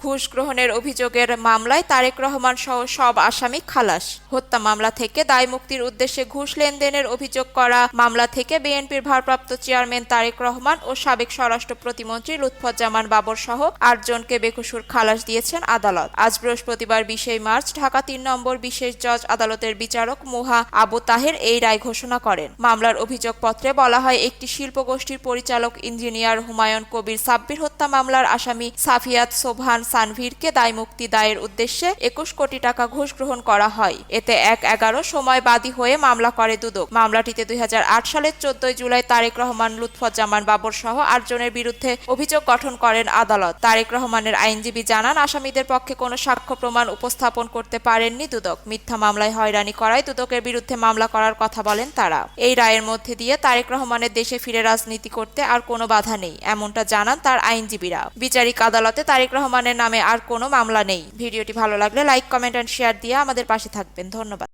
ঘুষ গ্রহণের অভিযোগের মামলায় তারেক রহমান সহ সব আসামি খালাস। হত্যা মামলা থেকে দায় মুক্তির উদ্দেশ্যে ঘুষ লেনদেনের অভিযোগ করা মামলা থেকে বিএনপির ভারপ্রাপ্ত চেয়ারম্যান তারেক রহমান ও সাবেক স্বরাষ্ট্র প্রতিমন্ত্রী লুৎফুজ্জামান বাবর সহ ৮ জনকে বেকসুর খালাস দিয়েছেন আদালত। আজ বৃহস্পতিবার ২০ মার্চ ঢাকা ৩ নম্বর বিশেষ জজ আদালতের বিচারক মুহা আবু তাহের এই রায় ঘোষণা করেন। মামলার অভিযোগপত্রে বলা হয়, একটি শিল্পগোষ্ঠীর পরিচালক ইঞ্জিনিয়ার হুমায়ুন কবির সাব্বির হত্যা মামলার আসামি সাফিয়াত সোবহান সানভীরকে দায়মুক্তি দায়ের উদ্দেশ্যে ২১ কোটি টাকা ঘুষ গ্রহণ করা হয়। এতে ১/১১ সময় বাদী হয়ে মামলা করে দুদক। মামলাটিতে ২০০৮ সালের ১৪ জুলাই তারেক রহমান, লুৎফুজ্জামান বাবর সহ ৮ জনের বিরুদ্ধে অভিযোগ গঠন করেন আদালত। তারেক রহমানের আইনজীবী জানান, আসামিদের পক্ষে কোনো সাক্ষ্য প্রমাণ উপস্থাপন করতে পারেননি দুদক। মিথ্যা মামলায় হয়রানি করায় দুদকের বিরুদ্ধে মামলা করার কথা বলেন তারা। এই রায়ের মধ্যে দিয়ে তারেক রহমানের দেশে ফিরে রাজনীতি করতে আর কোনো বাধা নেই, এমনটা জানান তার আইনজীবীরা। বিচারিক আদালতে তারেক রহমানের নামে আর কোনো মামলা নেই। ভিডিওটি ভালো লাগলে লাইক, কমেন্ট এন্ড শেয়ার দিয়ে আমাদের পাশে থাকবেন। ধন্যবাদ।